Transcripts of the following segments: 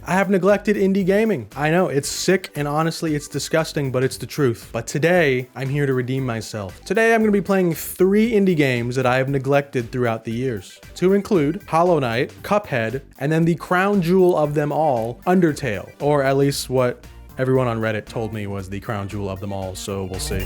I have neglected indie gaming. I know, it's sick and honestly it's disgusting, but it's the truth. But today, I'm here to redeem myself. Today, I'm gonna be playing 3 indie games that I have neglected throughout the years, to include Hollow Knight, Cuphead, and then the crown jewel of them all, UnderTale, or at least what everyone on Reddit told me was the crown jewel of them all, so we'll see.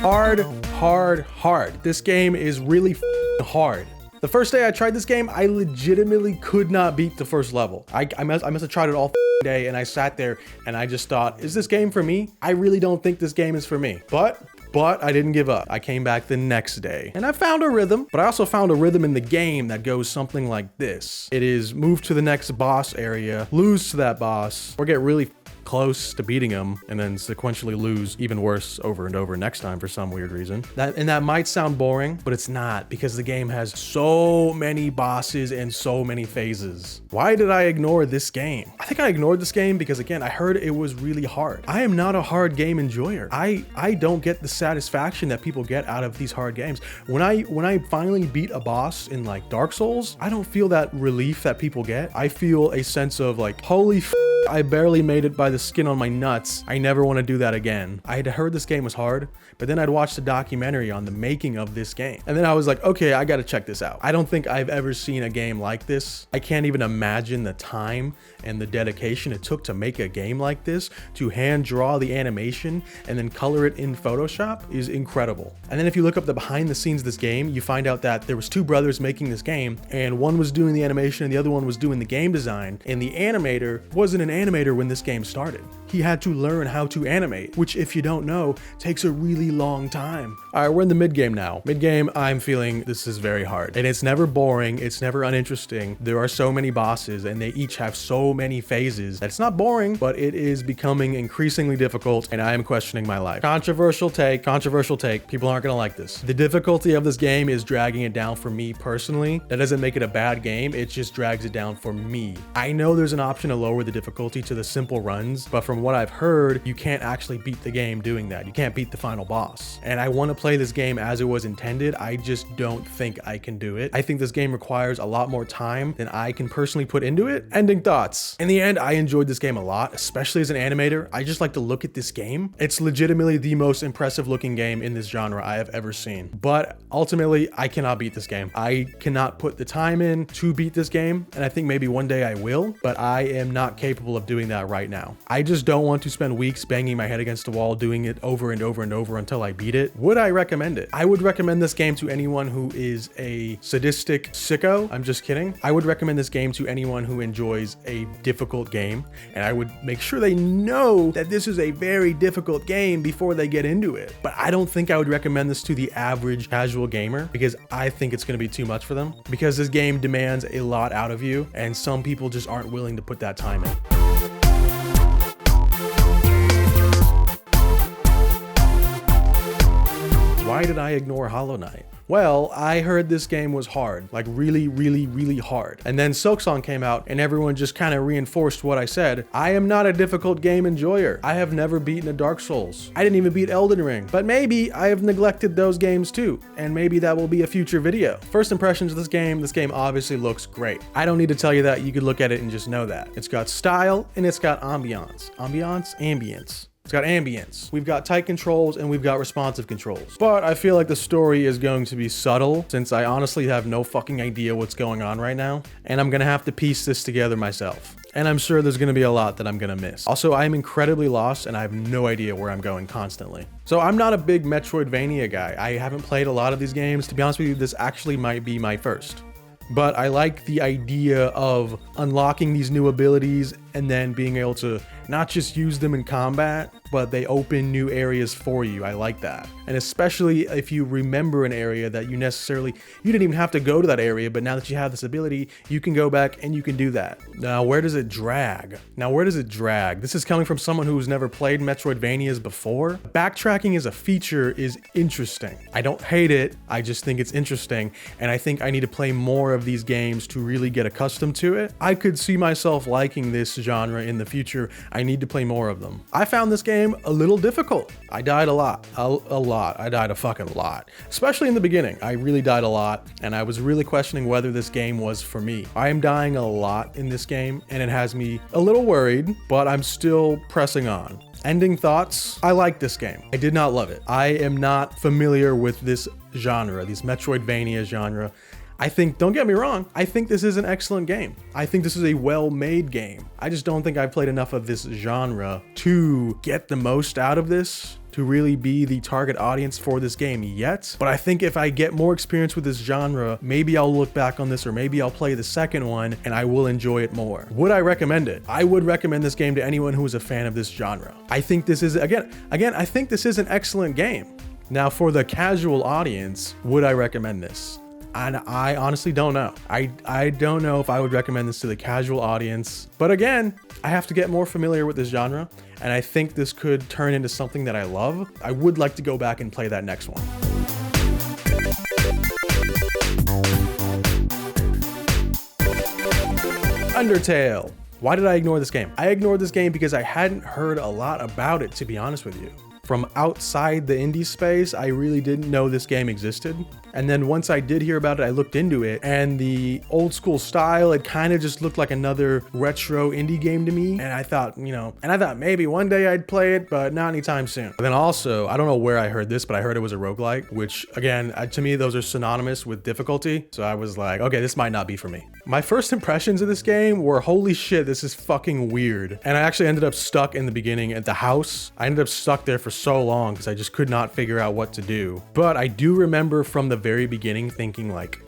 Hard. This game is really hard. The first day I tried this game, I legitimately could not beat the first level. I must have tried it all day, and I sat there and I just thought, is this game for me? I really don't think this game is for me. But I didn't give up. I came back the next day and I found a rhythm, but I also found a rhythm in the game that goes something like this. It is move to the next boss area, lose to that boss, or get really close to beating him and then sequentially lose even worse over and over next time for some weird reason. That might sound boring, but it's not, because the game has so many bosses and so many phases. Why did I ignore this game? I think I ignored this game because, again, I heard it was really hard. I am not a hard game enjoyer. I don't get the satisfaction that people get out of these hard games. When I finally beat a boss in like Dark Souls, I don't feel that relief that people get. I feel a sense of like, holy I barely made it by the skin on my nuts. I never want to do that again. I had heard this game was hard, but then I'd watched a documentary on the making of this game. And then I was like, okay, I got to check this out. I don't think I've ever seen a game like this. I can't even imagine the time and the dedication it took to make a game like this, to hand draw the animation and then color it in Photoshop is incredible. And then if you look up the behind the scenes of this game, you find out that there was 2 brothers making this game, and one was doing the animation and the other one was doing the game design. And the animator wasn't an animator when this game started. He had to learn how to animate, which, if you don't know, takes a really long time. All right, we're in the mid game now. Mid game, I'm feeling this is very hard, and it's never boring. It's never uninteresting. There are so many bosses and they each have so many phases that it's not boring, but it is becoming increasingly difficult, and I am questioning my life. Controversial take. People aren't gonna like this. The difficulty of this game is dragging it down for me personally. That doesn't make it a bad game. It just drags it down for me. I know there's an option to lower the difficulty to the simple runs, but from what I've heard, you can't actually beat the game doing that. You can't beat the final boss. And I want to play this game as it was intended. I just don't think I can do it. I think this game requires a lot more time than I can personally put into it. Ending thoughts. In the end, I enjoyed this game a lot, especially as an animator. I just like to look at this game. It's legitimately the most impressive looking game in this genre I have ever seen. But ultimately, I cannot beat this game. I cannot put the time in to beat this game, and I think maybe one day I will, but I am not capable of doing that right now. I just don't want to spend weeks banging my head against the wall doing it over and over and over until I beat it. Would I recommend it? I would recommend this game to anyone who is a sadistic sicko. I'm just kidding. I would recommend this game to anyone who enjoys a difficult game, and I would make sure they know that this is a very difficult game before they get into it. But I don't think I would recommend this to the average casual gamer, because I think it's going to be too much for them, because this game demands a lot out of you, and some people just aren't willing to put that time in. Why did I ignore Hollow Knight? Well, I heard this game was hard, like really hard. And then Silksong came out and everyone just kind of reinforced what I said. I am not a difficult game enjoyer. I have never beaten a Dark Souls. I didn't even beat Elden Ring, but maybe I have neglected those games too. And maybe that will be a future video. First impressions of this game obviously looks great. I don't need to tell you that. You could look at it and just know that. It's got style and it's got ambiance. Ambience. It's got ambience. We've got tight controls and we've got responsive controls. But I feel like the story is going to be subtle, since I honestly have no fucking idea what's going on right now. And I'm gonna have to piece this together myself. And I'm sure there's gonna be a lot that I'm gonna miss. Also, I'm incredibly lost and I have no idea where I'm going constantly. So I'm not a big Metroidvania guy. I haven't played a lot of these games. To be honest with you, this actually might be my first. But I like the idea of unlocking these new abilities and then being able to not just use them in combat, but they open new areas for you. I like that. And especially if you remember an area that you didn't even have to go to that area, but now that you have this ability, you can go back and you can do that. Now, where does it drag? This is coming from someone who's never played Metroidvanias before. Backtracking as a feature is interesting. I don't hate it. I just think it's interesting. And I think I need to play more of these games to really get accustomed to it. I could see myself liking this genre in the future. I need to play more of them. I found this game a little difficult. I died a lot. I died a fucking lot. Especially in the beginning. I really died a lot, and I was really questioning whether this game was for me. I am dying a lot in this game, and it has me a little worried, but I'm still pressing on. Ending thoughts, I like this game. I did not love it. I am not familiar with this genre, this Metroidvania genre. I think, don't get me wrong, I think this is an excellent game. I think this is a well-made game. I just don't think I've played enough of this genre to get the most out of this, to really be the target audience for this game yet. But I think if I get more experience with this genre, maybe I'll look back on this, or maybe I'll play the second one and I will enjoy it more. Would I recommend it? I would recommend this game to anyone who is a fan of this genre. I think this is, again, I think this is an excellent game. Now for the casual audience, would I recommend this? And I honestly don't know. I don't know if I would recommend this to the casual audience. But again, I have to get more familiar with this genre, and I think this could turn into something that I love. I would like to go back and play that next one. UnderTale. Why did I ignore this game? I ignored this game because I hadn't heard a lot about it, to be honest with you. From outside the indie space, I really didn't know this game existed. And then once I did hear about it, I looked into it, and the old school style, it kind of just looked like another retro indie game to me. And I thought, maybe one day I'd play it, but not anytime soon. And then also, I don't know where I heard this, but I heard it was a roguelike, which again, to me, those are synonymous with difficulty. So I was like, okay, this might not be for me. My first impressions of this game were, holy shit, this is fucking weird. And I actually ended up stuck in the beginning at the house. I ended up stuck there for so long because I just could not figure out what to do. But I do remember from the very beginning thinking like,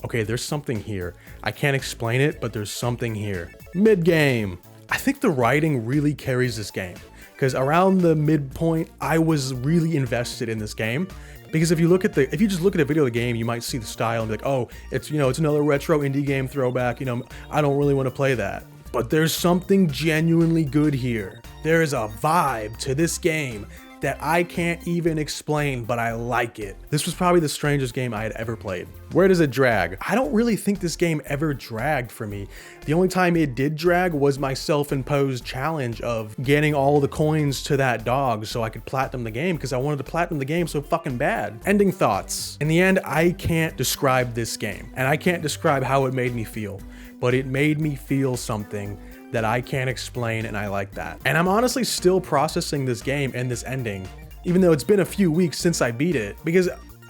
okay, there's something here. I can't explain it, but there's something here. Mid-game. I think the writing really carries this game, because around the midpoint, I was really invested in this game. Because if you just look at a video of the game, you might see the style and be like, oh, it's another retro indie game throwback. I don't really want to play that. But there's something genuinely good here. There is a vibe to this game that I can't even explain, but I like it. This was probably the strangest game I had ever played. Where does it drag? I don't really think this game ever dragged for me. The only time it did drag was my self-imposed challenge of getting all the coins to that dog so I could platinum the game, because I wanted to platinum the game so fucking bad. Ending thoughts. In the end, I can't describe this game, and I can't describe how it made me feel, but it made me feel something that I can't explain, and I like that. And I'm honestly still processing this game and this ending, even though it's been a few weeks since I beat it, because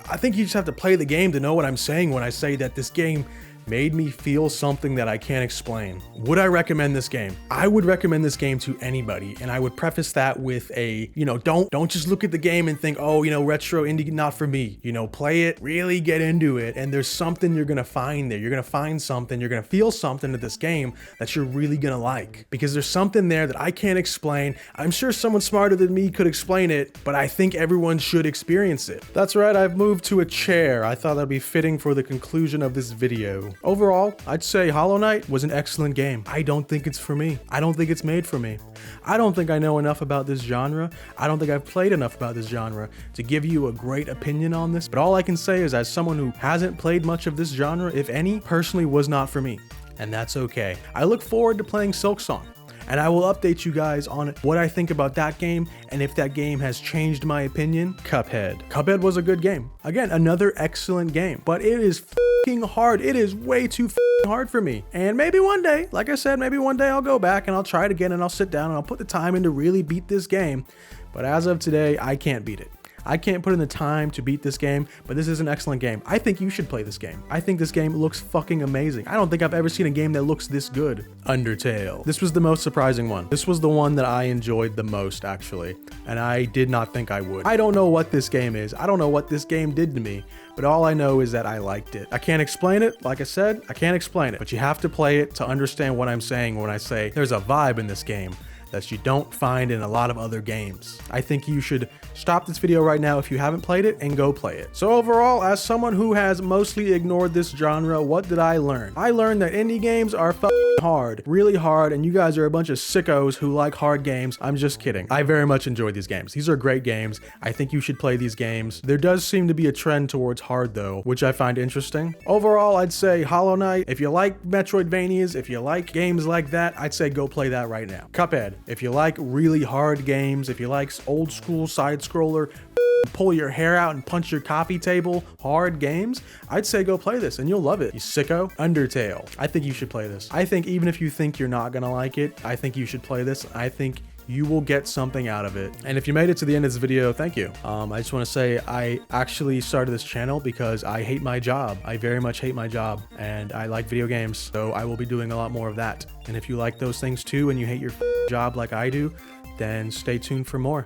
I think you just have to play the game to know what I'm saying when I say that this game made me feel something that I can't explain. Would I recommend this game? I would recommend this game to anybody, and I would preface that with a, don't just look at the game and think, oh, retro indie, not for me. Play it, really get into it, and there's something you're gonna find there. You're gonna find something, you're gonna feel something to this game that you're really gonna like, because there's something there that I can't explain. I'm sure someone smarter than me could explain it, but I think everyone should experience it. That's right, I've moved to a chair. I thought that'd be fitting for the conclusion of this video. Overall, I'd say Hollow Knight was an excellent game. I don't think it's for me. I don't think it's made for me. I don't think I know enough about this genre. I don't think I've played enough about this genre to give you a great opinion on this. But all I can say is, as someone who hasn't played much of this genre, if any, personally was not for me. And that's okay. I look forward to playing Silksong, and I will update you guys on what I think about that game and if that game has changed my opinion. Cuphead. Cuphead was a good game. Again, another excellent game, but it is f***ing hard. It is way too f***ing hard for me. And maybe one day, like I said, maybe one day I'll go back and I'll try it again, and I'll sit down and I'll put the time in to really beat this game. But as of today, I can't beat it. I can't put in the time to beat this game, but this is an excellent game. I think you should play this game. I think this game looks fucking amazing. I don't think I've ever seen a game that looks this good. UnderTale. This was the most surprising one. This was the one that I enjoyed the most, actually, and I did not think I would. I don't know what this game is. I don't know what this game did to me, but all I know is that I liked it. I can't explain it. Like I said, I can't explain it, but you have to play it to understand what I'm saying when I say there's a vibe in this game that you don't find in a lot of other games. I think you should stop this video right now if you haven't played it and go play it. So overall, as someone who has mostly ignored this genre, what did I learn? I learned that indie games are hard, really hard, and you guys are a bunch of sickos who like hard games. I'm just kidding. I very much enjoy these games. These are great games. I think you should play these games. There does seem to be a trend towards hard though, which I find interesting. Overall, I'd say Hollow Knight. If you like Metroidvanias, if you like games like that, I'd say go play that right now. Cuphead. If you like really hard games, if you like old school side scroller, pull your hair out and punch your coffee table hard games, I'd say go play this and you'll love it, you sicko. Undertale. I think you should play this. I think even if you think you're not gonna like it, I think you should play this. I think you will get something out of it. And if you made it to the end of this video, thank you. I just want to say I actually started this channel because I hate my job. I very much hate my job and I like video games, so I will be doing a lot more of that. And if you like those things too and you hate your job like I do, then stay tuned for more.